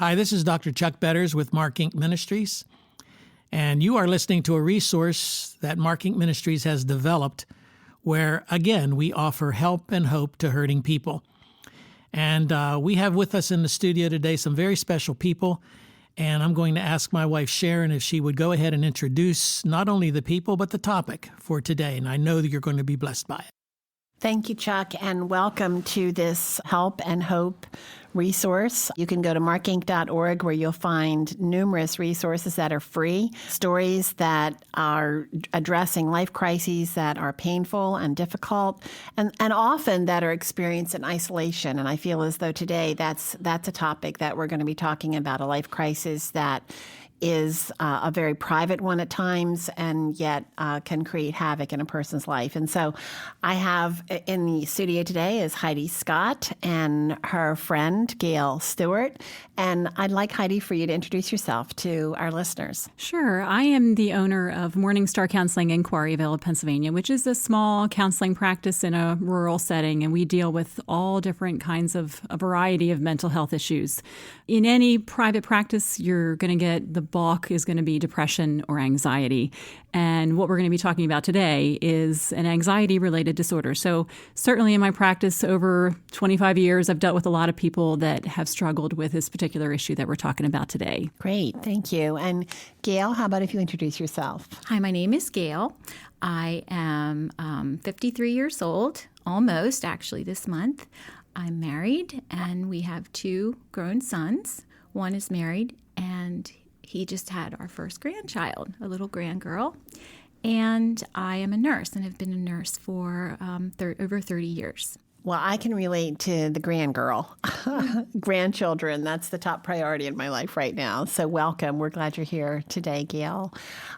Hi, this is Dr. Chuck Betters with Mark Inc. Ministries, and you are listening to a resource that Mark Inc. Ministries has developed where, again, we offer help and hope to hurting people. And we have with us in the studio today some very special people, and I'm going to ask my wife, Sharon, if she would go ahead and introduce not only the people, but the topic for today, and I know that you're going to be blessed by it. Thank you, Chuck, and welcome to this Help and Hope resource. You can go to markinc.org where you'll find numerous resources that are free, stories that are addressing life crises that are painful and difficult, and often that are experienced in isolation. And I feel as though today that's a topic that we're going to be talking about, a life crisis that is a very private one at times and yet can create havoc in a person's life. And so I have in the studio today is Heidi Scott and her friend, Gail Stewart. And I'd like, Heidi, for you to introduce yourself to our listeners. Sure. I am the owner of Morning Star Counseling in Quarryville, Pennsylvania, which is a small counseling practice in a rural setting. And we deal with all different kinds of a variety of mental health issues. In any private practice, you're going to get the bulk is going to be depression or anxiety. And what we're going to be talking about today is an anxiety-related disorder. So certainly in my practice over 25 years, I've dealt with a lot of people that have struggled with this particular issue that we're talking about today. Great. Thank you. And Gail, how about if you introduce yourself? Hi, my name is Gail. I am 53 years old, almost actually this month. I'm married and we have two grown sons. One is married and he just had our first grandchild, a little grandgirl. And I am a nurse and have been a nurse for over 30 years. Well, I can relate to the grandgirl. Grandchildren, that's the top priority in my life right now. So welcome. We're glad you're here today, Gail.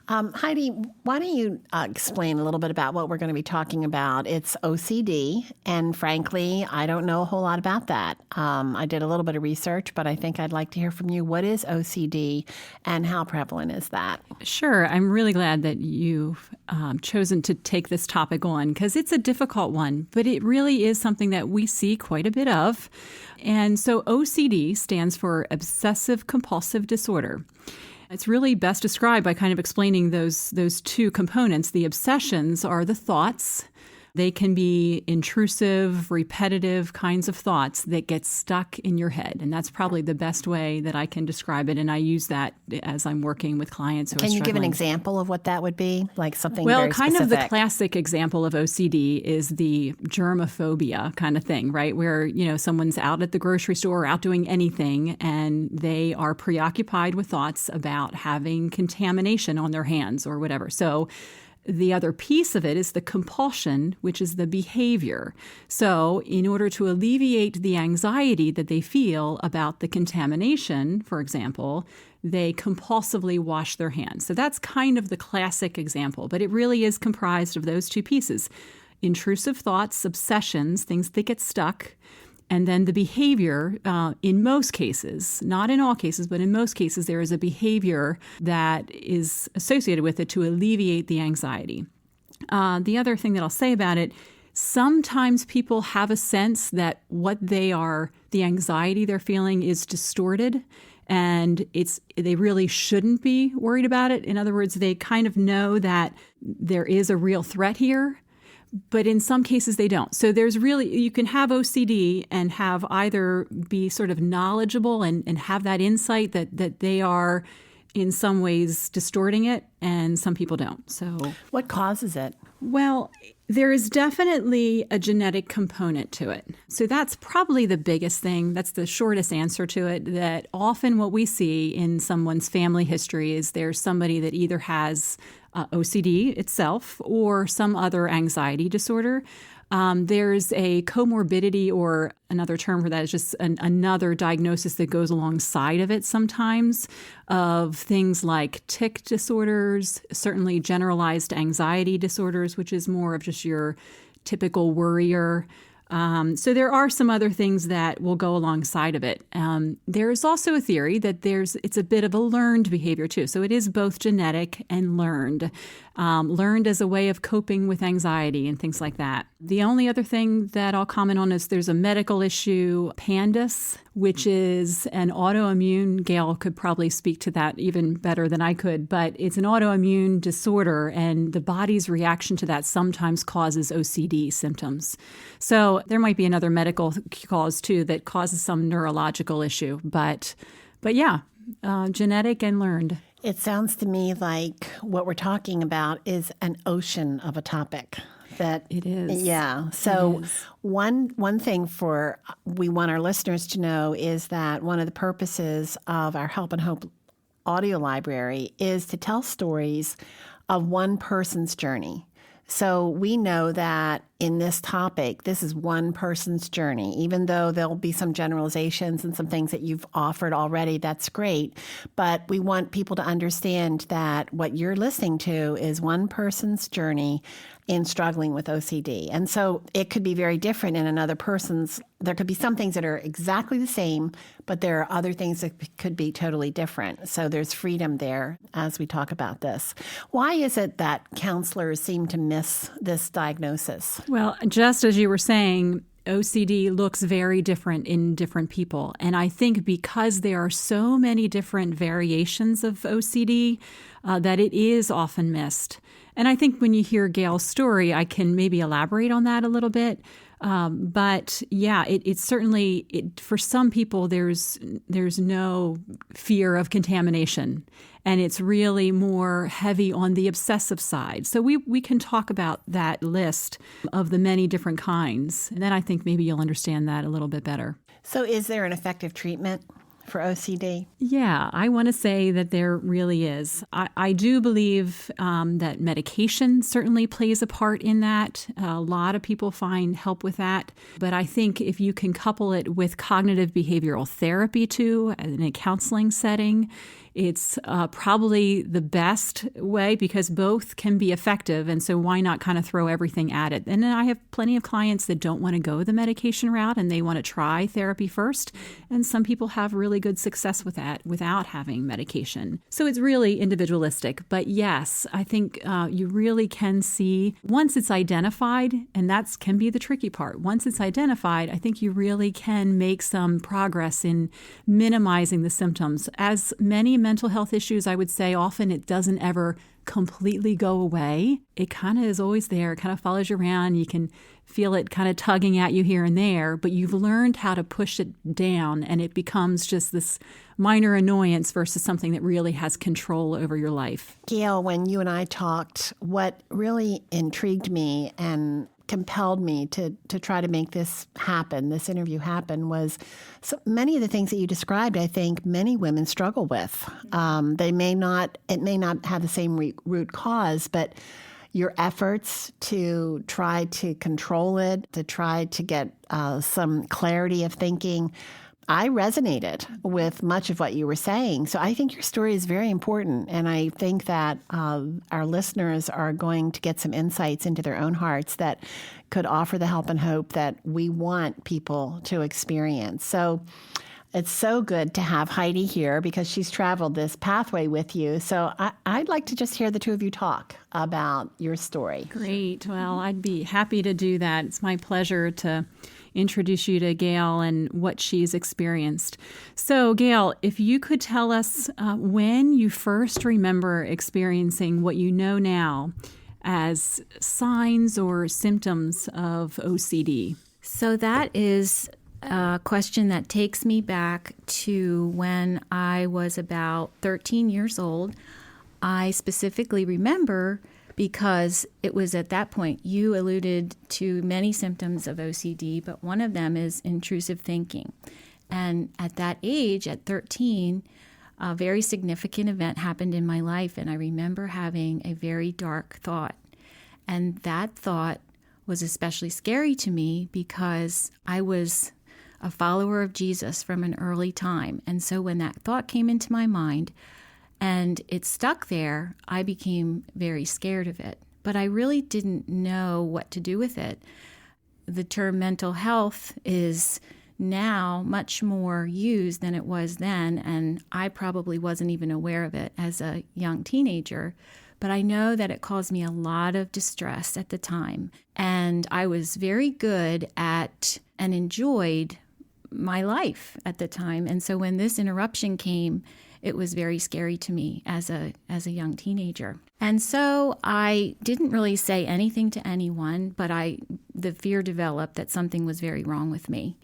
Heidi, why don't you explain a little bit about what we're going to be talking about? It's OCD, and frankly, I don't know a whole lot about that. I did a little bit of research, but I think I'd like to hear from you. What is OCD, and how prevalent is that? Sure. I'm really glad that you've chosen to take this topic on because it's a difficult one, but it really is something that we see quite a bit of. And so OCD stands for Obsessive Compulsive Disorder. It's really best described by kind of explaining those two components. The obsessions are the thoughts. They can be intrusive, repetitive kinds of thoughts that get stuck in your head. And that's probably the best way that I can describe it. And I use that as I'm working with clients who are struggling. Can you give an example of what that would be? Like something very specific? Well, kind of the classic example of OCD is the germophobia kind of thing, right? Where, someone's out at the grocery store or out doing anything and they are preoccupied with thoughts about having contamination on their hands or whatever. So the other piece of it is the compulsion, which is the behavior. So in order to alleviate the anxiety that they feel about the contamination, for example, they compulsively wash their hands. So that's kind of the classic example, but it really is comprised of those two pieces. Intrusive thoughts, obsessions, things that get stuck, and then the behavior, in most cases, not in all cases, but in most cases, there is a behavior that is associated with it to alleviate the anxiety. The other thing that I'll say about it, sometimes people have a sense that the anxiety they're feeling is distorted, and they really shouldn't be worried about it. In other words, they kind of know that there is a real threat here, but in some cases they don't. So you can have OCD and have either be sort of knowledgeable and have that insight that they are in some ways distorting it, and some people don't. So what causes it? Well, there is definitely a genetic component to it. So that's probably the biggest thing. That's the shortest answer to it, that often what we see in someone's family history is there's somebody that either has OCD itself or some other anxiety disorder. There's a comorbidity, or another term for that is just another diagnosis that goes alongside of it sometimes, of things like tic disorders, certainly generalized anxiety disorders, which is more of just your typical worrier. So there are some other things that will go alongside of it. There is also a theory that it's a bit of a learned behavior too. So it is both genetic and learned. Learned as a way of coping with anxiety and things like that. The only other thing that I'll comment on is there's a medical issue, PANDAS, which is an autoimmune. Gail could probably speak to that even better than I could, but it's an autoimmune disorder, and the body's reaction to that sometimes causes OCD symptoms. So there might be another medical cause too that causes some neurological issue, but yeah, genetic and learned. It sounds to me like what we're talking about is an ocean of a topic. That it is. Yeah. So one thing we want our listeners to know is that one of the purposes of our Help and Hope audio library is to tell stories of one person's journey. So we know that in this topic, this is one person's journey. Even though there'll be some generalizations and some things that you've offered already, that's great. But we want people to understand that what you're listening to is one person's journey in struggling with OCD. And so it could be very different in another person's. There could be some things that are exactly the same, but there are other things that could be totally different. So there's freedom there as we talk about this. Why is it that counselors seem to miss this diagnosis? Well, just as you were saying, OCD looks very different in different people. And I think because there are so many different variations of OCD, that it is often missed. And I think when you hear Gail's story, I can maybe elaborate on that a little bit. But yeah, it certainly, for some people, there's no fear of contamination. And it's really more heavy on the obsessive side. So we can talk about that list of the many different kinds. And then I think maybe you'll understand that a little bit better. So is there an effective treatment for OCD? Yeah, I want to say that there really is. I do believe that medication certainly plays a part in that. A lot of people find help with that. But I think if you can couple it with cognitive behavioral therapy too, in a counseling setting, it's probably the best way because both can be effective. And so why not kind of throw everything at it? And then I have plenty of clients that don't want to go the medication route and they want to try therapy first. And some people have really good success with that without having medication. So it's really individualistic. But yes, I think you really can see once it's identified, and that can be the tricky part. Once it's identified, I think you really can make some progress in minimizing the symptoms. As many mental health issues, I would say often it doesn't ever completely go away. It kind of is always there. It kind of follows you around. You can feel it kind of tugging at you here and there, but you've learned how to push it down and it becomes just this minor annoyance versus something that really has control over your life. Gail, when you and I talked, what really intrigued me and compelled me to try to make this interview happen, was so many of the things that you described, I think many women struggle with. It may not have the same root cause, but your efforts to try to control it, to try to get some clarity of thinking, I resonated with much of what you were saying. So I think your story is very important. And I think that our listeners are going to get some insights into their own hearts that could offer the help and hope that we want people to experience. So it's so good to have Heidi here because she's traveled this pathway with you. So I'd like to just hear the two of you talk about your story. Great. Well, I'd be happy to do that. It's my pleasure to introduce you to Gail and what she's experienced. So, Gail, if you could tell us when you first remember experiencing what you know now as signs or symptoms of OCD. So that is a question that takes me back to when I was about 13 years old. I specifically remember because it was at that point you alluded to many symptoms of OCD, but one of them is intrusive thinking. And at that age, at 13, a very significant event happened in my life, and I remember having a very dark thought. And that thought was especially scary to me because I was a follower of Jesus from an early time. And so when that thought came into my mind and it stuck there, I became very scared of it. But I really didn't know what to do with it. the term mental health is now much more used than it was then, and I probably wasn't even aware of it as a young teenager. But I know that it caused me a lot of distress at the time. And I was very good at and enjoyed my life at the time. And so when this interruption came, it was very scary to me as a young teenager. And so I didn't really say anything to anyone, but the fear developed that something was very wrong with me.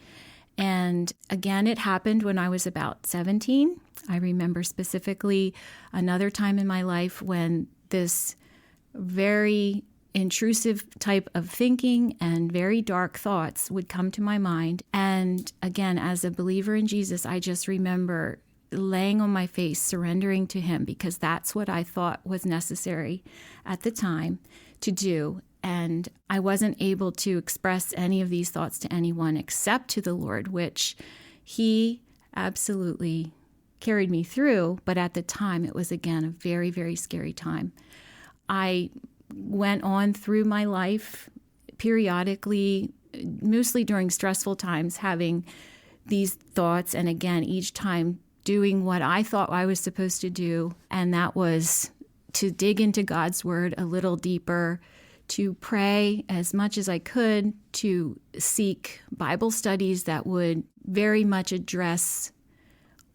And again, it happened when I was about 17. I remember specifically another time in my life when this very intrusive type of thinking and very dark thoughts would come to my mind. And again, as a believer in Jesus, I just remember laying on my face, surrendering to him, because that's what I thought was necessary at the time to do. And I wasn't able to express any of these thoughts to anyone except to the Lord, which he absolutely carried me through. But at the time, it was, again, a very, very scary time. I went on through my life periodically, mostly during stressful times, having these thoughts. And again, each time doing what I thought I was supposed to do. And that was to dig into God's word a little deeper, to pray as much as I could, to seek Bible studies that would very much address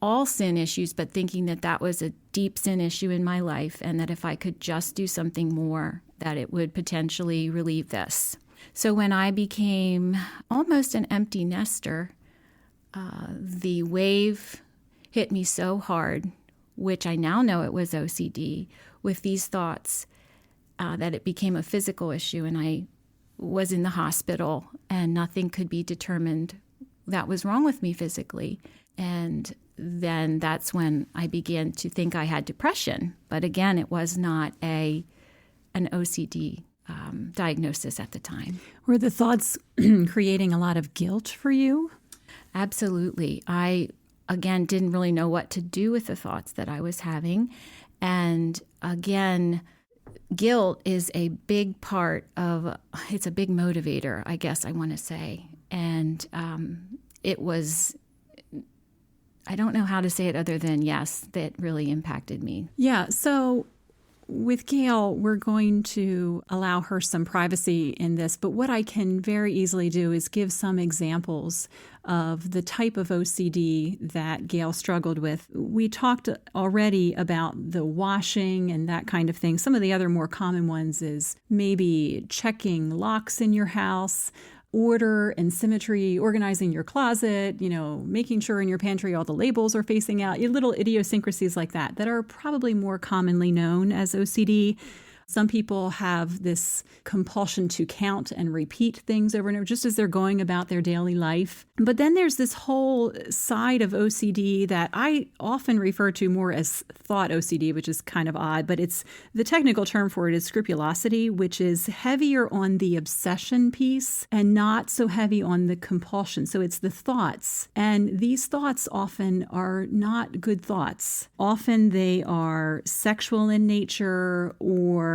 all sin issues, but thinking that that was a deep sin issue in my life, and that if I could just do something more, that it would potentially relieve this. So when I became almost an empty nester, the wave hit me so hard, which I now know it was OCD, with these thoughts, that it became a physical issue, and I was in the hospital, and nothing could be determined that was wrong with me physically. And then that's when I began to think I had depression. But again, it was not an OCD diagnosis at the time. Were the thoughts creating a lot of guilt for you? Absolutely. I, again, didn't really know what to do with the thoughts that I was having. And again, guilt is a big part of, it's a big motivator, I guess I want to say. And it was, I don't know how to say it other than yes, that really impacted me. Yeah, so with Gail, we're going to allow her some privacy in this, but what I can very easily do is give some examples of the type of OCD that Gail struggled with. We talked already about the washing and that kind of thing. Some of the other more common ones is maybe checking locks in your house, order and symmetry, organizing your closet, making sure in your pantry all the labels are facing out, little idiosyncrasies like that are probably more commonly known as OCD. Some people have this compulsion to count and repeat things over and over just as they're going about their daily life. But then there's this whole side of OCD that I often refer to more as thought OCD, which is kind of odd, but the technical term for it is scrupulosity, which is heavier on the obsession piece and not so heavy on the compulsion. So it's the thoughts. And these thoughts often are not good thoughts. Often they are sexual in nature, or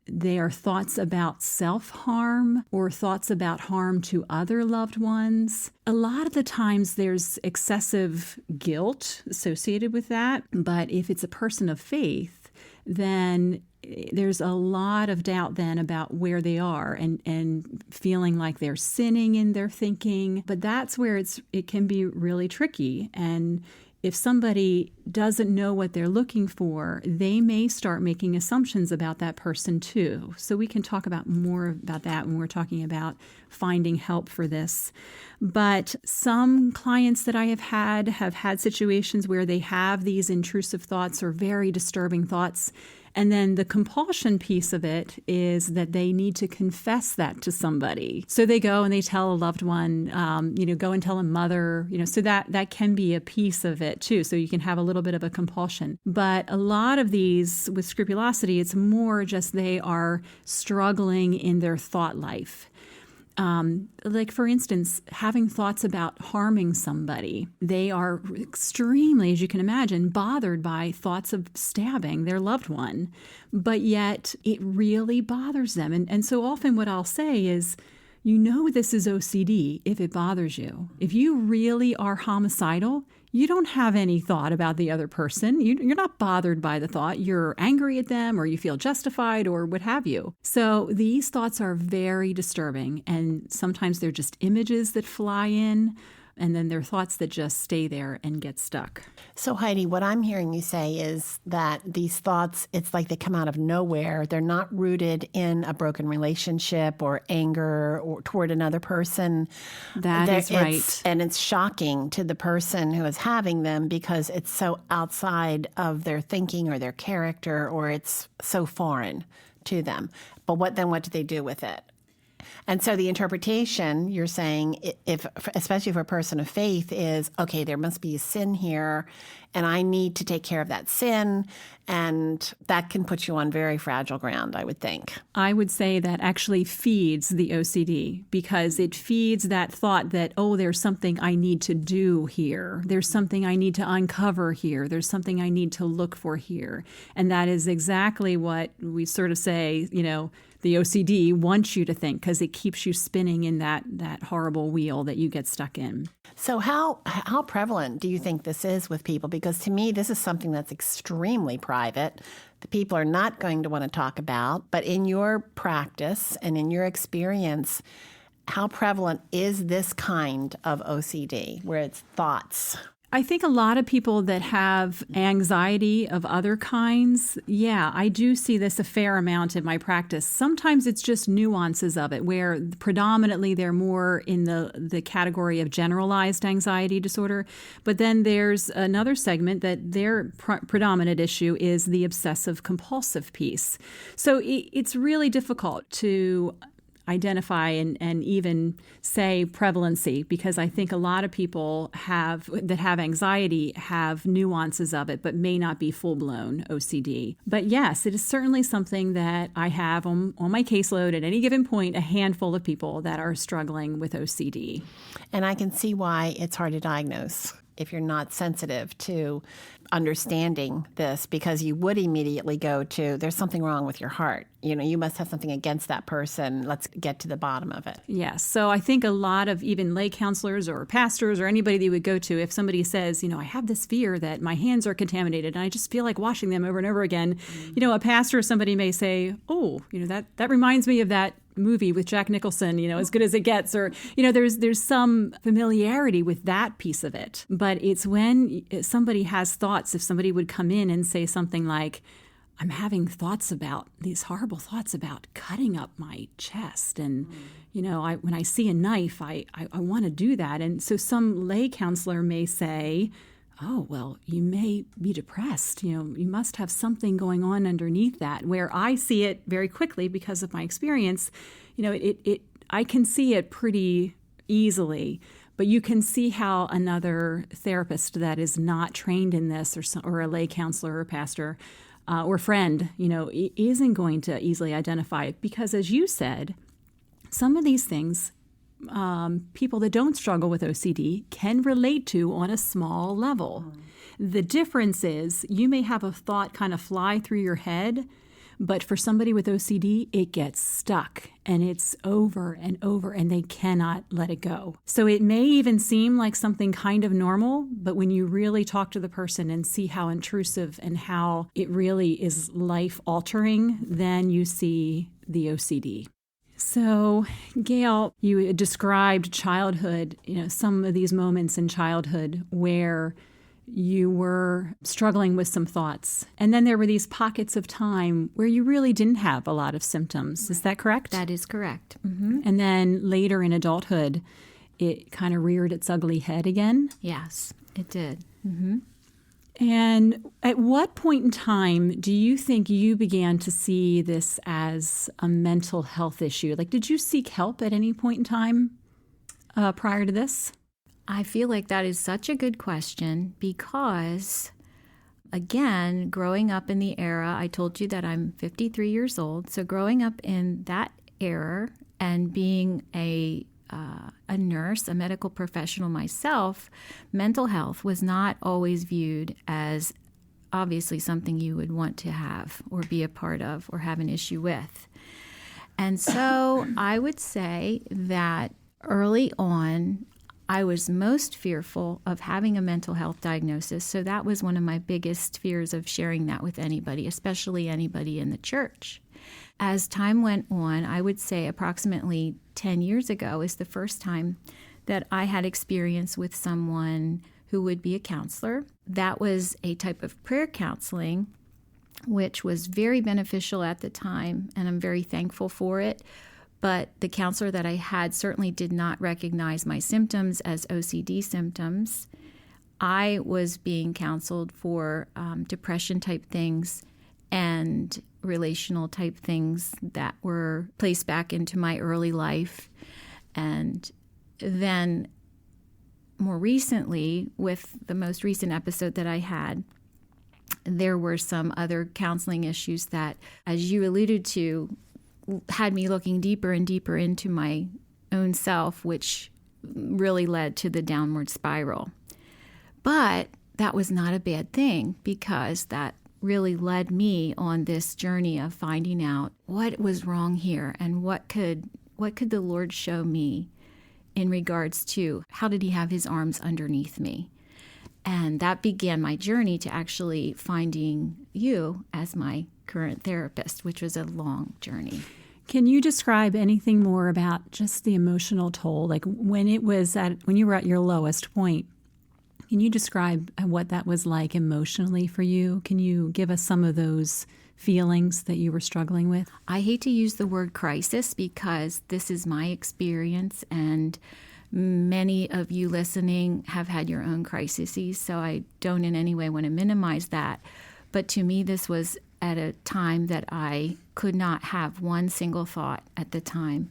they are thoughts about self-harm or thoughts about harm to other loved ones. A lot of the times there's excessive guilt associated with that, but if it's a person of faith, then there's a lot of doubt then about where they are and feeling like they're sinning in their thinking. But that's where it can be really tricky. And if somebody doesn't know what they're looking for, they may start making assumptions about that person too. So we can talk about more about that when we're talking about finding help for this. But some clients that I have had situations where they have these intrusive thoughts or very disturbing thoughts. And then the compulsion piece of it is that they need to confess that to somebody. So they go and they tell a loved one, go and tell a mother, so that can be a piece of it too. So you can have a little bit of a compulsion. But a lot of these with scrupulosity, it's more just they are struggling in their thought life. Like, for instance, having thoughts about harming somebody. They are extremely, as you can imagine, bothered by thoughts of stabbing their loved one, but yet it really bothers them. And so often what I'll say is, you know this is OCD if it bothers you. If you really are homicidal, you don't have any thought about the other person. You're not bothered by the thought. You're angry at them or you feel justified or what have you. So these thoughts are very disturbing, and sometimes they're just images that fly in, and then they're thoughts that just stay there and get stuck. So Heidi, what I'm hearing you say is that these thoughts, it's like they come out of nowhere. They're not rooted in a broken relationship or anger or toward another person. That is right. And it's shocking to the person who is having them because it's so outside of their thinking or their character, or it's so foreign to them. But what do they do with it? And so the interpretation, you're saying, especially for a person of faith, is, okay, there must be a sin here, and I need to take care of that sin, and that can put you on very fragile ground, I would think. I would say that actually feeds the OCD, because it feeds that thought that, oh, there's something I need to do here. There's something I need to uncover here. There's something I need to look for here. And that is exactly what we sort of say, the OCD wants you to think, because it keeps you spinning in that horrible wheel that you get stuck in. So how prevalent do you think this is with people? Because to me, this is something that's extremely private that people are not going to want to talk about. But in your practice and in your experience, how prevalent is this kind of OCD, where it's thoughts? I think a lot of people that have anxiety of other kinds, I do see this a fair amount in my practice. Sometimes it's just nuances of it, where predominantly they're more in the category of generalized anxiety disorder. But then there's another segment that their predominant issue is the obsessive compulsive piece. So it's really difficult to identify and even say prevalency, because I think a lot of people that have anxiety have nuances of it, but may not be full-blown OCD. But yes, it is certainly something that I have on my caseload at any given point, a handful of people that are struggling with OCD. And I can see why it's hard to diagnose if you're not sensitive to understanding this, because you would immediately go to, there's something wrong with your heart. You must have something against that person. Let's get to the bottom of it. Yes. So I think a lot of even lay counselors or pastors or anybody that you would go to, if somebody says, I have this fear that my hands are contaminated and I just feel like washing them over and over again, a pastor or somebody may say, oh, that reminds me of that movie with Jack Nicholson, As Good as It Gets, or, there's some familiarity with that piece of it. But it's when somebody has thoughts, if somebody would come in and say something like, I'm having these horrible thoughts about cutting up my chest. And, when I see a knife, I want to do that. And so some lay counselor may say, oh, well, you may be depressed. You must have something going on underneath that. Where I see it very quickly because of my experience, I can see it pretty easily. But you can see how another therapist that is not trained in this, or a lay counselor or pastor or friend, isn't going to easily identify it. Because as you said, some of these things people that don't struggle with OCD can relate to on a small level. The difference is you may have a thought kind of fly through your head, but for somebody with OCD, it gets stuck and it's over and over and they cannot let it go. So it may even seem like something kind of normal, but when you really talk to the person and see how intrusive and how it really is life-altering, then you see the OCD. So, Gail, you described childhood, some of these moments in childhood where you were struggling with some thoughts. And then there were these pockets of time where you really didn't have a lot of symptoms. Is that correct? That is correct. Mm-hmm. And then later in adulthood, it kind of reared its ugly head again? Yes, it did. Mm-hmm. And at what point in time do you think you began to see this as a mental health issue? Like, did you seek help at any point in time prior to this? I feel like that is such a good question because, again, growing up in the era, I told you that I'm 53 years old. So growing up in that era and being a nurse, a medical professional myself, mental health was not always viewed as obviously something you would want to have or be a part of or have an issue with. And so I would say that early on, I was most fearful of having a mental health diagnosis. So that was one of my biggest fears of sharing that with anybody, especially anybody in the church. As time went on, I would say approximately 10 years ago is the first time that I had experience with someone who would be a counselor. That was a type of prayer counseling, which was very beneficial at the time, and I'm very thankful for it. But the counselor that I had certainly did not recognize my symptoms as OCD symptoms. I was being counseled for depression type things and relational type things that were placed back into my early life. And then more recently, with the most recent episode that I had, there were some other counseling issues that, as you alluded to, had me looking deeper and deeper into my own self, which really led to the downward spiral. But that was not a bad thing, because that really led me on this journey of finding out what was wrong here and what could the Lord show me in regards to how did he have his arms underneath me. And that began my journey to actually finding you as my current therapist, which was a long journey. Can you describe anything more about just the emotional toll? Like when you were at your lowest point, can you describe what that was like emotionally for you? Can you give us some of those feelings that you were struggling with? I hate to use the word crisis because this is my experience, and many of you listening have had your own crises, so I don't in any way want to minimize that. But to me, this was at a time that I could not have one single thought at the time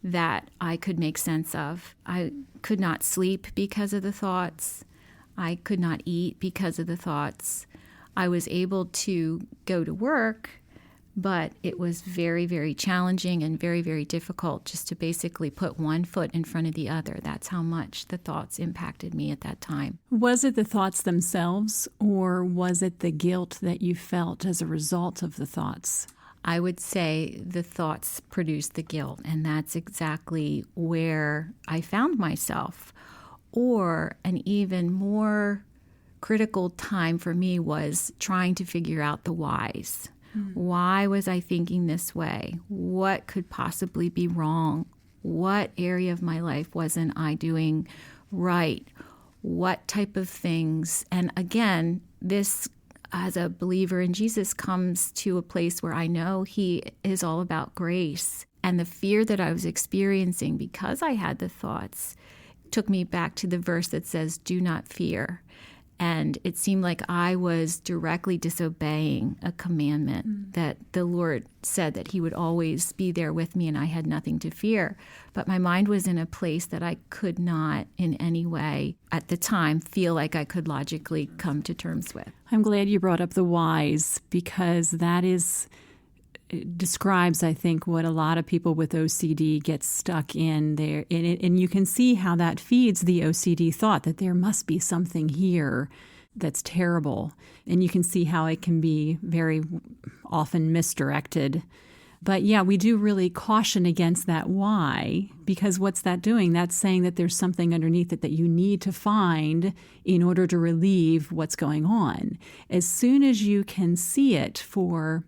that I could make sense of. I could not sleep because of the thoughts. I could not eat because of the thoughts. I was able to go to work, but it was very, very challenging and very, very difficult just to basically put one foot in front of the other. That's how much the thoughts impacted me at that time. Was it the thoughts themselves, or was it the guilt that you felt as a result of the thoughts? I would say the thoughts produced the guilt, and that's exactly where I found myself. Or an even more critical time for me was trying to figure out the whys. Why was I thinking this way? What could possibly be wrong? What area of my life wasn't I doing right? What type of things? And again, this, as a believer in Jesus, comes to a place where I know he is all about grace. And the fear that I was experiencing because I had the thoughts took me back to the verse that says, "Do not fear." And it seemed like I was directly disobeying a commandment that the Lord said that he would always be there with me and I had nothing to fear. But my mind was in a place that I could not in any way at the time feel like I could logically come to terms with. I'm glad you brought up the whys, because that describes, I think, what a lot of people with OCD get stuck in there. And you can see how that feeds the OCD thought that there must be something here that's terrible. And you can see how it can be very often misdirected. But yeah, we do really caution against that why, because what's that doing? That's saying that there's something underneath it that you need to find in order to relieve what's going on. As soon as you can see it for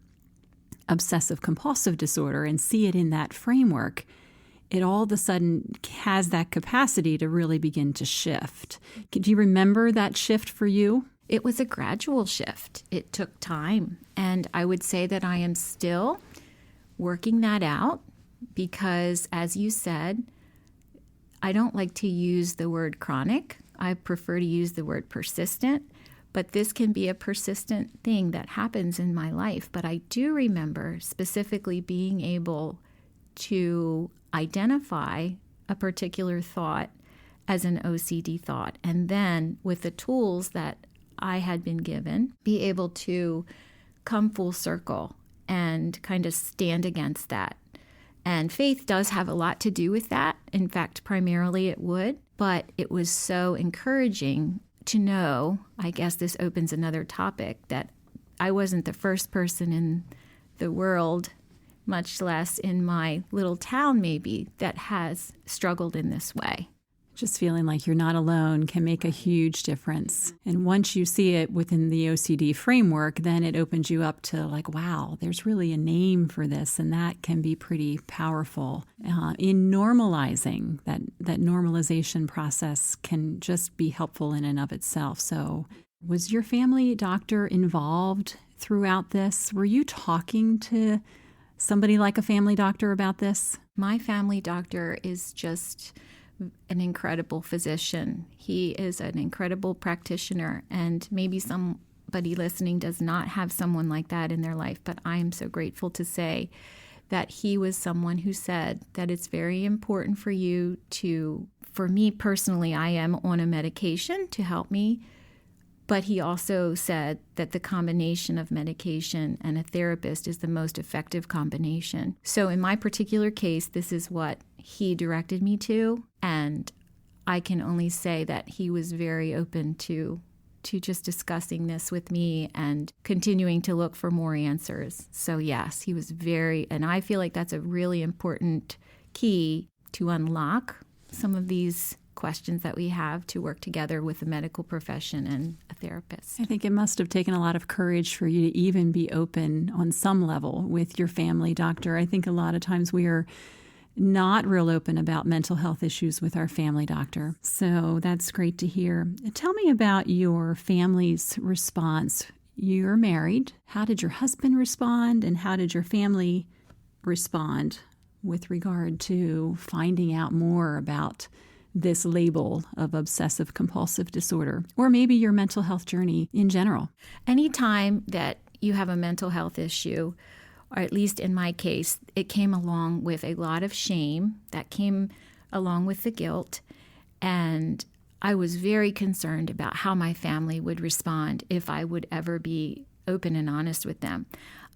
obsessive compulsive disorder and see it in that framework, it all of a sudden has that capacity to really begin to shift. Do you remember that shift for you? It was a gradual shift. It took time. And I would say that I am still working that out because, as you said, I don't like to use the word chronic. I prefer to use the word persistent. But this can be a persistent thing that happens in my life. But I do remember specifically being able to identify a particular thought as an OCD thought. And then with the tools that I had been given, be able to come full circle and kind of stand against that. And faith does have a lot to do with that. In fact, primarily it would. But it was so encouraging to know, I guess this opens another topic, that I wasn't the first person in the world, much less in my little town maybe, that has struggled in this way. Just feeling like you're not alone can make a huge difference. And once you see it within the OCD framework, then it opens you up to like, wow, there's really a name for this. And that can be pretty powerful. In normalizing, that normalization process can just be helpful in and of itself. So was your family doctor involved throughout this? Were you talking to somebody like a family doctor about this? My family doctor is just an incredible physician. He is an incredible practitioner, and maybe somebody listening does not have someone like that in their life, but I am so grateful to say that he was someone who said that it's very important for you to, for me personally, I am on a medication to help me, but he also said that the combination of medication and a therapist is the most effective combination. So in my particular case, this is what he directed me to, and I can only say that he was very open to just discussing this with me and continuing to look for more answers. So yes, he was and I feel like that's a really important key to unlock some of these questions that we have to work together with the medical profession and a therapist. I think it must have taken a lot of courage for you to even be open on some level with your family doctor. I think a lot of times we are not real open about mental health issues with our family doctor. So that's great to hear. Tell me about your family's response. You're married. How did your husband respond, and how did your family respond with regard to finding out more about this label of obsessive compulsive disorder, or maybe your mental health journey in general? Anytime that you have a mental health issue, or at least in my case, it came along with a lot of shame that came along with the guilt. And I was very concerned about how my family would respond if I would ever be open and honest with them.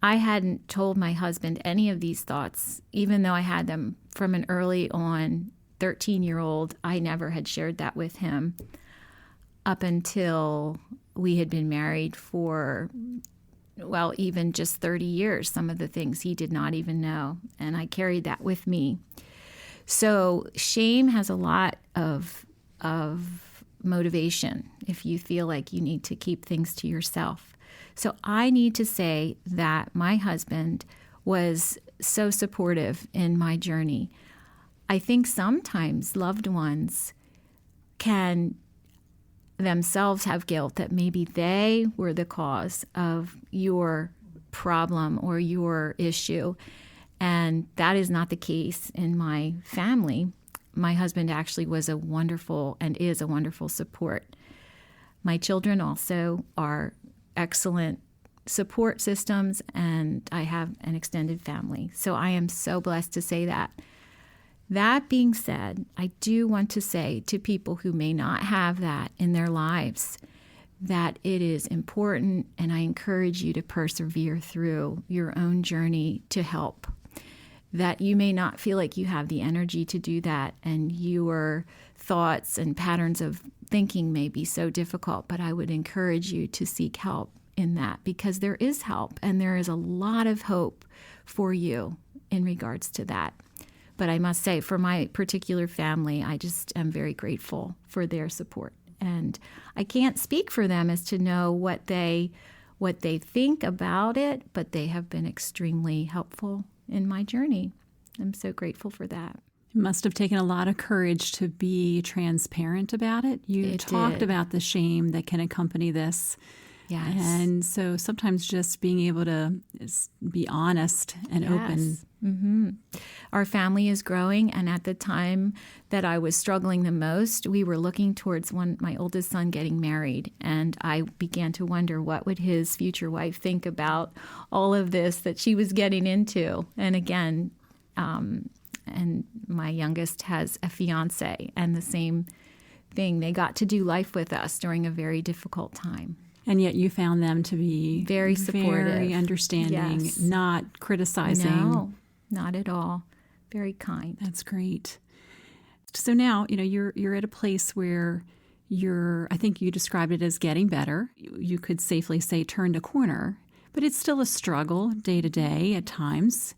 I hadn't told my husband any of these thoughts, even though I had them from an early on 13-year-old. I never had shared that with him up until we had been married for, well, even just 30 years. Some of the things he did not even know, and I carried that with me. So shame has a lot of motivation if you feel like you need to keep things to yourself. So I need to say that my husband was so supportive in my journey. I think sometimes loved ones can themselves have guilt that maybe they were the cause of your problem or your issue. And that is not the case in my family. My husband actually was a wonderful and is a wonderful support. My children also are excellent support systems, and I have an extended family. So I am so blessed to say that. That being said, I do want to say to people who may not have that in their lives that it is important, and I encourage you to persevere through your own journey to help. That you may not feel like you have the energy to do that, and your thoughts and patterns of thinking may be so difficult, but I would encourage you to seek help in that, because there is help and there is a lot of hope for you in regards to that. But I must say, for my particular family, I just am very grateful for their support. And I can't speak for them as to know what they think about it, but they have been extremely helpful in my journey. I'm so grateful for that. It must have taken a lot of courage to be transparent about it. You talked about the shame that can accompany this. Yes. And so sometimes just being able to be honest and open. Mm-hmm. Our family is growing, and at the time that I was struggling the most, we were looking towards my oldest son getting married, and I began to wonder what would his future wife think about all of this that she was getting into. And again, and my youngest has a fiance, and the same thing. They got to do life with us during a very difficult time. And yet you found them to be very supportive, very understanding, yes. Not criticizing. No, not at all. Very kind. That's great. So now, you're at a place where I think you described it as getting better. You could safely say turned a corner, but it's still a struggle day to day at times.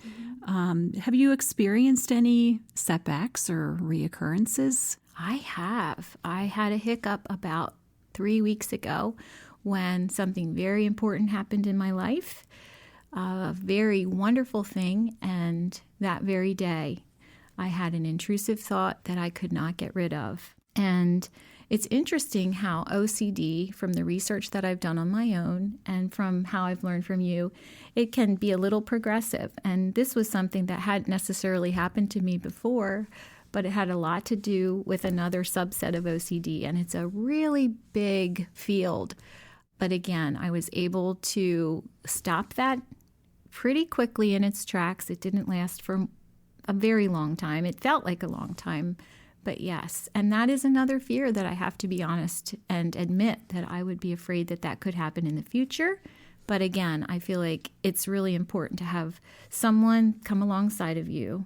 Have you experienced any setbacks or reoccurrences? I have. I had a hiccup about 3 weeks ago when something very important happened in my life, a very wonderful thing, and that very day I had an intrusive thought that I could not get rid of. And it's interesting how OCD, from the research that I've done on my own and from how I've learned from you, it can be a little progressive. And this was something that hadn't necessarily happened to me before, but it had a lot to do with another subset of OCD. And it's a really big field. But again, I was able to stop that pretty quickly in its tracks. It didn't last for a very long time. It felt like a long time. But yes, and that is another fear that I have to be honest and admit that I would be afraid that that could happen in the future. But again, I feel like it's really important to have someone come alongside of you,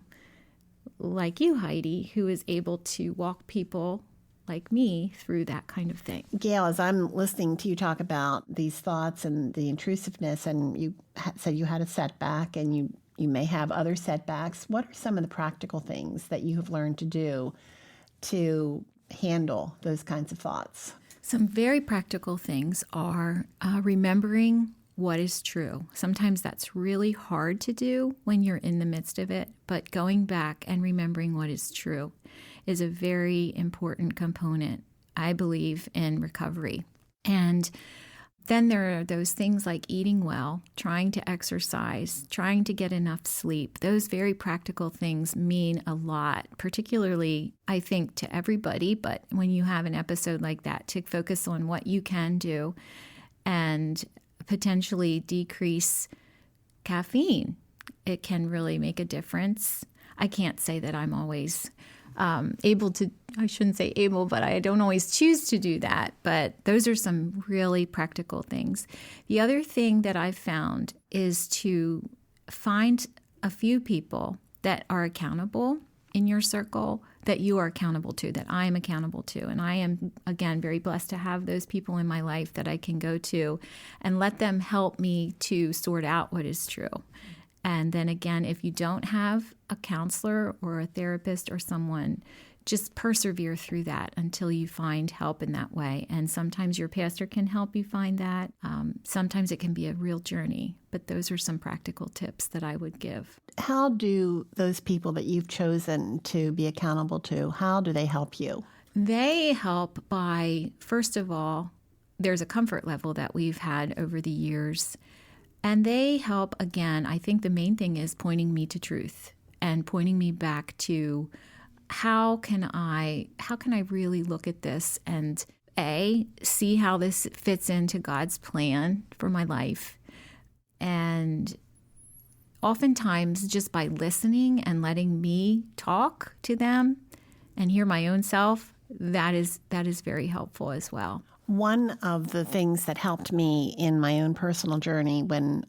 like you, Heidi, who is able to walk people like me through that kind of thing. Gail, as I'm listening to you talk about these thoughts and the intrusiveness, and you said you had a setback and you may have other setbacks, what are some of the practical things that you have learned to do to handle those kinds of thoughts? Some very practical things are remembering what is true. Sometimes that's really hard to do when you're in the midst of it, but going back and remembering what is true is a very important component, I believe, in recovery. And then there are those things like eating well, trying to exercise, trying to get enough sleep. Those very practical things mean a lot, particularly, I think, to everybody. But when you have an episode like that, to focus on what you can do and potentially decrease caffeine, it can really make a difference. I can't say that I'm always able to, I shouldn't say able, but I don't always choose to do that. But those are some really practical things. The other thing that I've found is to find a few people that are accountable in your circle, that you are accountable to, that I am accountable to. And I am, again, very blessed to have those people in my life that I can go to and let them help me to sort out what is true. And then again, if you don't have a counselor or a therapist or someone, just persevere through that until you find help in that way. And sometimes your pastor can help you find that. Sometimes it can be a real journey, but those are some practical tips that I would give. How do those people that you've chosen to be accountable to, how do they help you? They help by, first of all, there's a comfort level that we've had over the years. And they help, again, I think the main thing is pointing me to truth and pointing me back to how can I really look at this and see how this fits into God's plan for my life. And oftentimes just by listening and letting me talk to them and hear my own self, that is very helpful as well. One of the things that helped me in my own personal journey when,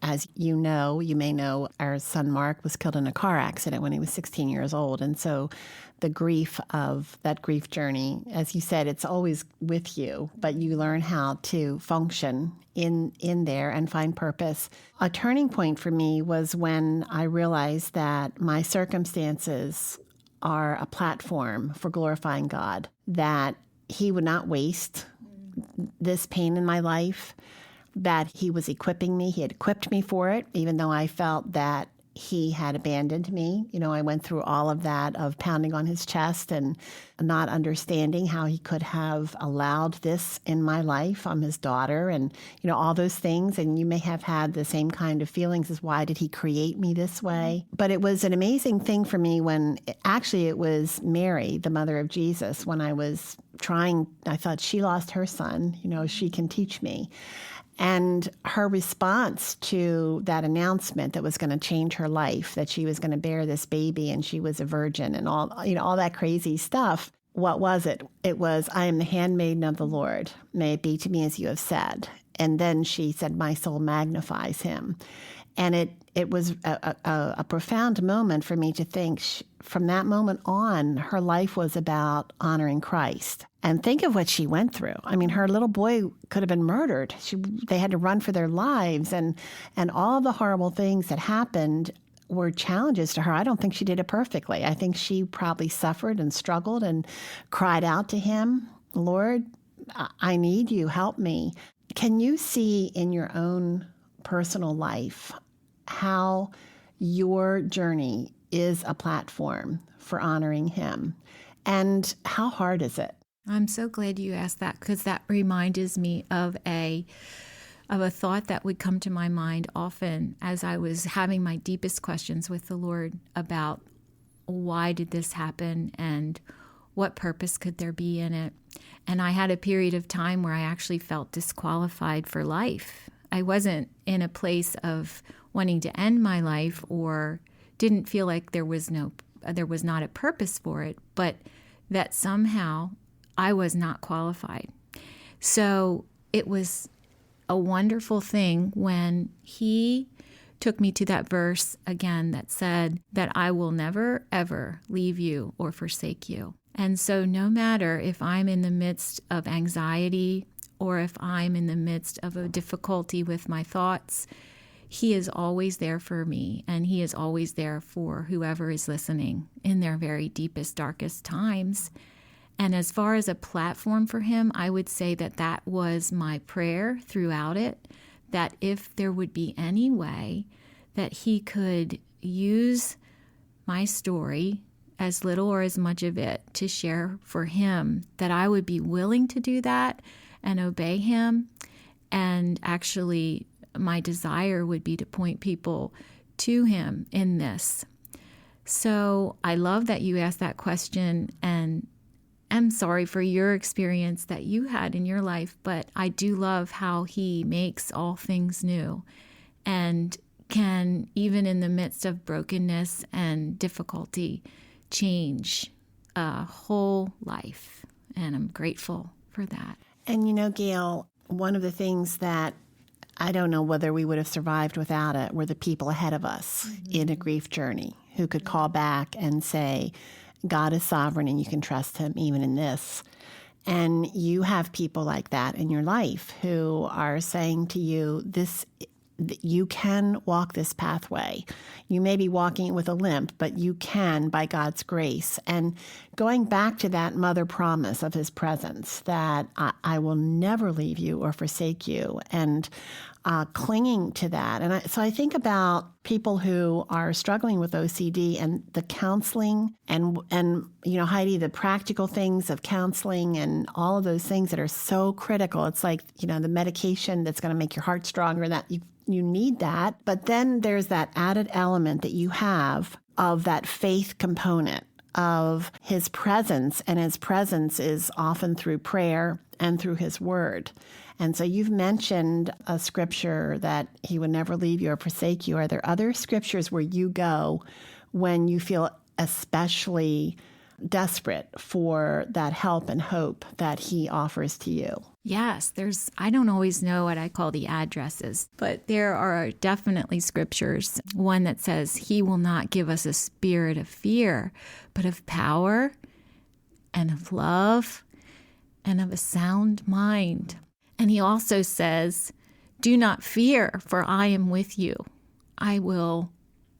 as you may know, our son Mark was killed in a car accident when he was 16 years old. And so the grief of that grief journey, as you said, it's always with you, but you learn how to function in there and find purpose. A turning point for me was when I realized that my circumstances are a platform for glorifying God, that He would not waste this pain in my life, that He was equipping me. He had equipped me for it, even though I felt that He had abandoned me. You know, I went through all of that of pounding on His chest and not understanding how He could have allowed this in my life. I'm His daughter and, all those things. And you may have had the same kind of feelings as why did He create me this way? But it was an amazing thing for me when it was Mary, the mother of Jesus, when I was I thought she lost her son, she can teach me. And her response to that announcement that was going to change her life, that she was going to bear this baby and she was a virgin and all that crazy stuff. What was it? It was, I am the handmaiden of the Lord. May it be to me as you have said. And then she said, my soul magnifies Him. And it was a profound moment for me to think from that moment on, her life was about honoring Christ. And think of what she went through. I mean, her little boy could have been murdered. They had to run for their lives and all the horrible things that happened were challenges to her. I don't think she did it perfectly. I think she probably suffered and struggled and cried out to him, Lord, I need you, help me. Can you see in your own personal life how your journey is a platform for honoring him? And how hard is it? I'm so glad you asked that, because that reminds me of a thought that would come to my mind often as I was having my deepest questions with the Lord about why did this happen and what purpose could there be in it. And I had a period of time where I actually felt disqualified for life. I wasn't in a place of wanting to end my life or didn't feel like there was not a purpose for it, but that somehow I was not qualified. So it was a wonderful thing when he took me to that verse again that said that I will never, ever leave you or forsake you. And so no matter if I'm in the midst of anxiety or if I'm in the midst of a difficulty with my thoughts, he is always there for me, and he is always there for whoever is listening in their very deepest, darkest times. And as far as a platform for him, I would say that was my prayer throughout it, that if there would be any way that he could use my story, as little or as much of it, to share for him, that I would be willing to do that and obey him. And actually, my desire would be to point people to him in this. So I love that you asked that question, and I'm sorry for your experience that you had in your life, but I do love how he makes all things new and can, even in the midst of brokenness and difficulty, change a whole life. And I'm grateful for that. And you know, Gail, one of the things that I don't know whether we would have survived without it were the people ahead of us in a grief journey who could call back and say, God is sovereign and you can trust him even in this. And you have people like that in your life who are saying to you, you can walk this pathway. You may be walking it with a limp, but you can by God's grace. And going back to that mother promise of his presence, that I will never leave you or forsake you, and clinging to that. And so I think about people who are struggling with OCD and the counseling and you know, Heidi, the practical things of counseling and all of those things that are so critical. It's like, you know, the medication that's going to make your heart stronger, that you need that. But then there's that added element that you have of that faith component of his presence, and his presence is often through prayer and through his word. And so you've mentioned a scripture that he would never leave you or forsake you. Are there other scriptures where you go when you feel especially desperate for that help and hope that he offers to you? Yes, I don't always know what I call the addresses, but there are definitely scriptures. One that says he will not give us a spirit of fear, but of power and of love and of a sound mind. And he also says, do not fear, for I am with you. I will,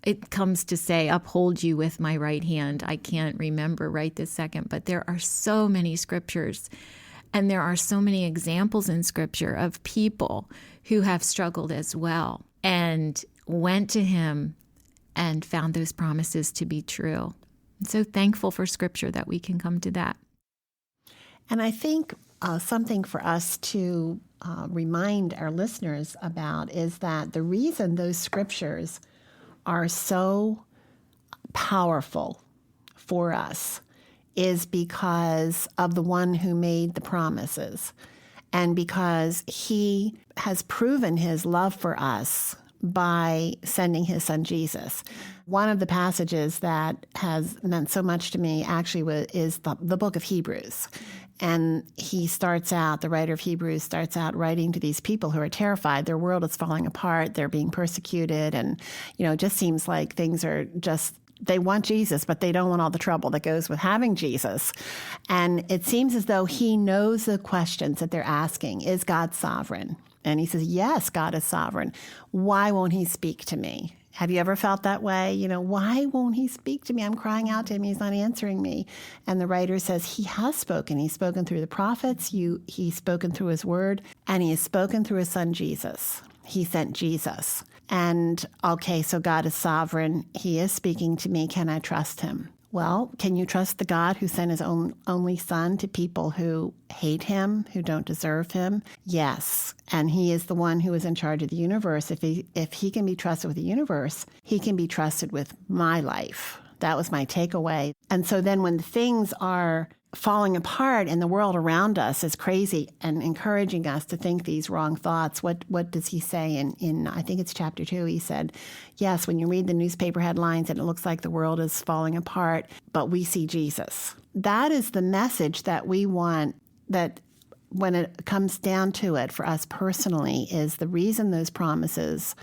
it comes to say, uphold you with my right hand. I can't remember right this second, but there are so many scriptures, and there are so many examples in scripture of people who have struggled as well and went to him and found those promises to be true. I'm so thankful for scripture that we can come to that. And I think something for us to remind our listeners about is that the reason those scriptures are so powerful for us is because of the one who made the promises, and because he has proven his love for us by sending his son Jesus. One of the passages that has meant so much to me actually is the book of Hebrews. And the writer of Hebrews starts out writing to these people who are terrified. Their world is falling apart. They're being persecuted. And, you know, it just seems like things are they want Jesus, but they don't want all the trouble that goes with having Jesus. And it seems as though he knows the questions that they're asking. Is God sovereign? And he says, yes, God is sovereign. Why won't he speak to me? Have you ever felt that way? Why won't he speak to me? I'm crying out to him. He's not answering me. And the writer says he has spoken. He's spoken through the prophets. He's spoken through his word. And he has spoken through his son, Jesus. He sent Jesus. And okay, so God is sovereign. He is speaking to me. Can I trust him? Well, can you trust the God who sent his only son to people who hate him, who don't deserve him? Yes. And he is the one who is in charge of the universe. If he can be trusted with the universe, he can be trusted with my life. That was my takeaway. And so then when things are falling apart and the world around us is crazy and encouraging us to think these wrong thoughts, what does he say in I think it's chapter 2? He said, yes, when you read the newspaper headlines and it looks like the world is falling apart, but we see Jesus. That is the message that we want, that when it comes down to it for us personally, is the reason those promises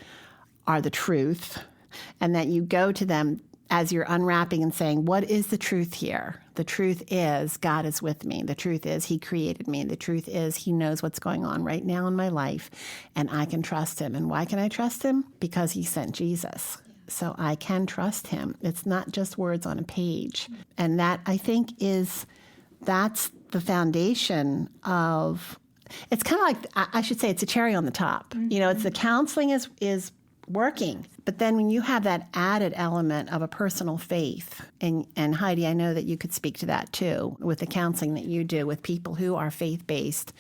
are the truth, and that you go to them as you're unwrapping and saying, what is the truth here? The truth is God is with me. The truth is he created me. The truth is he knows what's going on right now in my life, and I can trust him. And why can I trust him? Because he sent Jesus. So I can trust him. It's not just words on a page. And that, I think, that's the foundation of, it's kind of like, I should say it's a cherry on the top. It's the counseling is working. But then when you have that added element of a personal faith, and Heidi, I know that you could speak to that too, with the counseling that you do with people who are faith-based,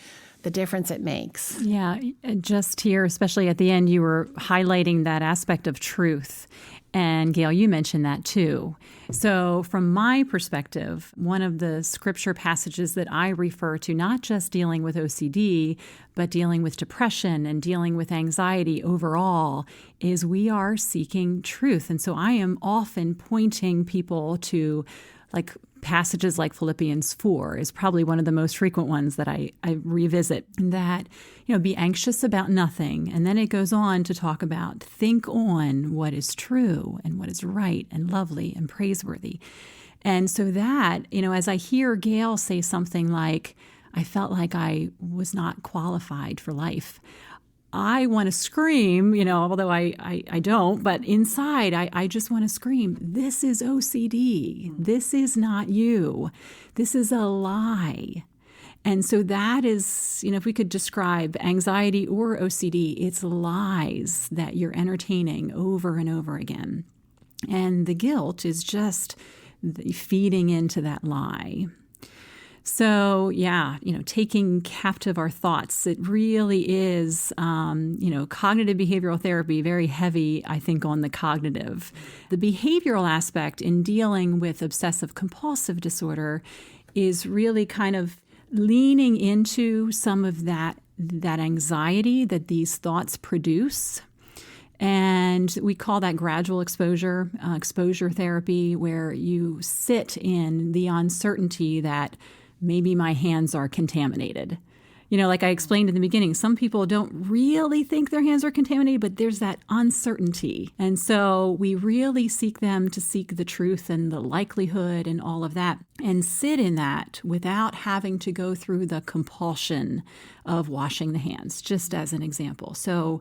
the difference it makes. Yeah, just here, especially at the end, you were highlighting that aspect of truth. And Gail, you mentioned that too. So from my perspective, one of the scripture passages that I refer to, not just dealing with OCD, but dealing with depression and dealing with anxiety overall, is we are seeking truth. And so I am often pointing people to passages like Philippians 4 is probably one of the most frequent ones that I revisit, that, be anxious about nothing. And then it goes on to talk about think on what is true and what is right and lovely and praiseworthy. And so that, as I hear Gail say something like, I felt like I was not qualified for life, I want to scream, although I don't, but inside I just want to scream, this is OCD. This is not you. This is a lie. And so that is, if we could describe anxiety or OCD, it's lies that you're entertaining over and over again. And the guilt is just feeding into that lie. So, taking captive our thoughts, it really is, cognitive behavioral therapy, very heavy, I think, on the cognitive. The behavioral aspect in dealing with obsessive compulsive disorder is really kind of leaning into some of that anxiety that these thoughts produce. And we call that gradual exposure therapy, where you sit in the uncertainty that maybe my hands are contaminated. Like I explained in the beginning, some people don't really think their hands are contaminated, but there's that uncertainty. And so we really seek them to seek the truth and the likelihood and all of that, and sit in that without having to go through the compulsion of washing the hands, just as an example. So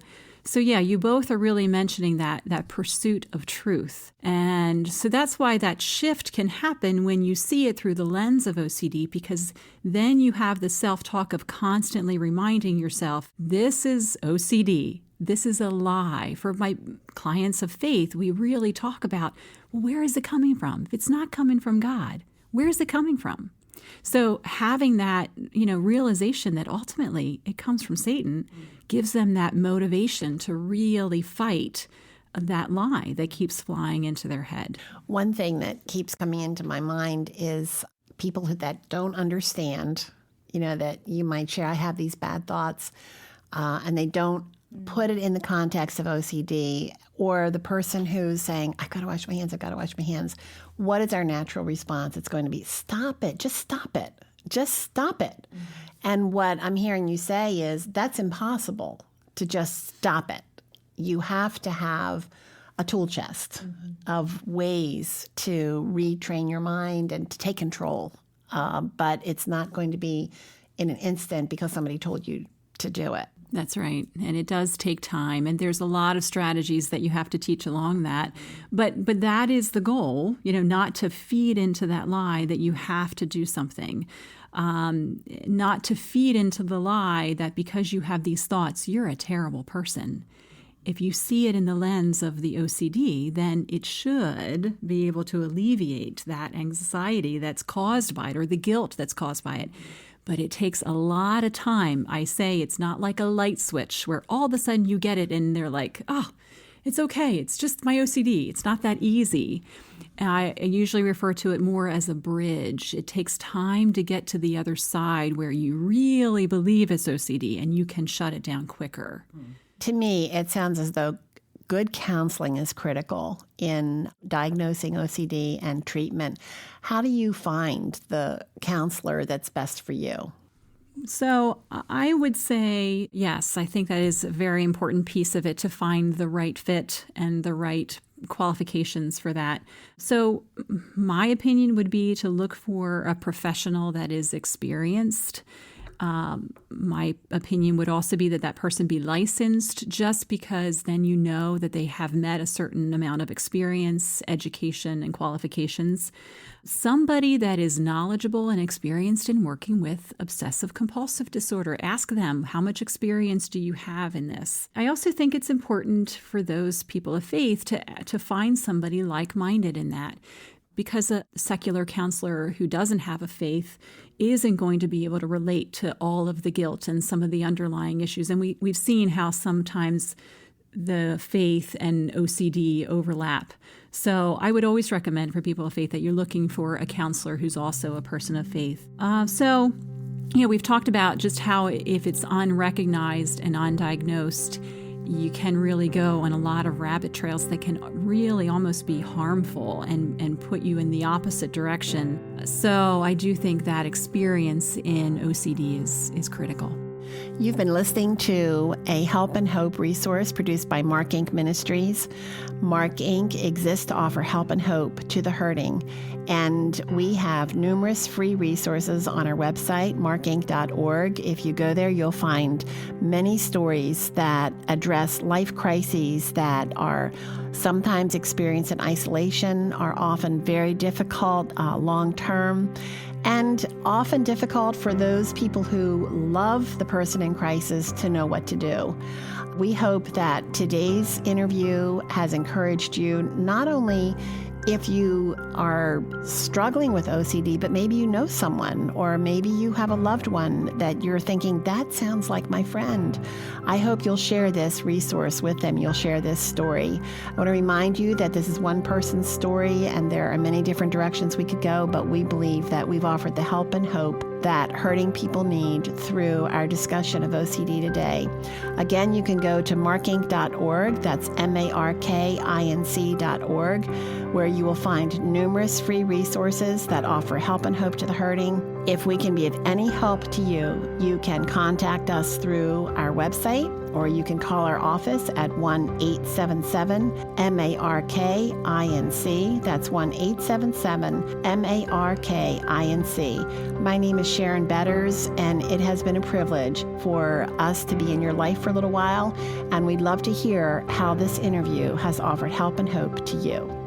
yeah, you both are really mentioning that pursuit of truth. And so that's why that shift can happen when you see it through the lens of OCD, because then you have the self-talk of constantly reminding yourself, this is OCD. This is a lie. For my clients of faith, we really talk about, well, where is it coming from? If it's not coming from God, where is it coming from? So having that, realization that ultimately it comes from Satan gives them that motivation to really fight that lie that keeps flying into their head. One thing that keeps coming into my mind is people that don't understand, that you might share, I have these bad thoughts, and they don't put it in the context of OCD, or the person who's saying, I've got to wash my hands, I've got to wash my hands. What is our natural response? It's going to be, stop it, just stop it, just stop it. Mm-hmm. And what I'm hearing you say is that's impossible to just stop it. You have to have a tool chest of ways to retrain your mind and to take control. But it's not going to be in an instant because somebody told you to do it. That's right. And it does take time. And there's a lot of strategies that you have to teach along that. But that is the goal, not to feed into that lie that you have to do something. Not to feed into the lie that because you have these thoughts, you're a terrible person. If you see it in the lens of the OCD, then it should be able to alleviate that anxiety that's caused by it or the guilt that's caused by it. But it takes a lot of time. I say it's not like a light switch where all of a sudden you get it and they're like, oh, it's okay. It's just my OCD. It's not that easy. I usually refer to it more as a bridge. It takes time to get to the other side where you really believe it's OCD and you can shut it down quicker. To me, it sounds as though good counseling is critical in diagnosing OCD and treatment. How do you find the counselor that's best for you? So I would say, yes, I think that is a very important piece of it, to find the right fit and the right qualifications for that. So my opinion would be to look for a professional that is experienced. My opinion would also be that that person be licensed, just because then you know that they have met a certain amount of experience, education, and qualifications. Somebody that is knowledgeable and experienced in working with obsessive compulsive disorder. Ask them, how much experience do you have in this? I also think it's important for those people of faith to find somebody like-minded in that, because a secular counselor who doesn't have a faith isn't going to be able to relate to all of the guilt and some of the underlying issues. And we've seen how sometimes the faith and OCD overlap. So I would always recommend for people of faith that you're looking for a counselor who's also a person of faith. We've talked about just how if it's unrecognized and undiagnosed, you can really go on a lot of rabbit trails that can really almost be harmful and put you in the opposite direction. So I do think that experience in OCD is critical. You've been listening to a Help and Hope resource produced by Mark Inc. Ministries. Mark Inc. exists to offer help and hope to the hurting, and we have numerous free resources on our website, markinc.org. If you go there, you'll find many stories that address life crises that are sometimes experienced in isolation, are often very difficult long-term, and often difficult for those people who love the person in crisis to know what to do. We hope that today's interview has encouraged you, not only if you are struggling with OCD, but maybe you know someone, or maybe you have a loved one that you're thinking, that sounds like my friend. I hope you'll share this resource with them. You'll share this story. I want to remind you that this is one person's story, and there are many different directions we could go, but we believe that we've offered the help and hope that hurting people need through our discussion of OCD today. Again, you can go to markinc.org, that's markinc.org, where you will find numerous free resources that offer help and hope to the hurting. If we can be of any help to you, you can contact us through our website, or you can call our office at 1-877-MARKINC. That's 1-877-MARKINC. My name is Sharon Betters, and it has been a privilege for us to be in your life for a little while, and we'd love to hear how this interview has offered help and hope to you.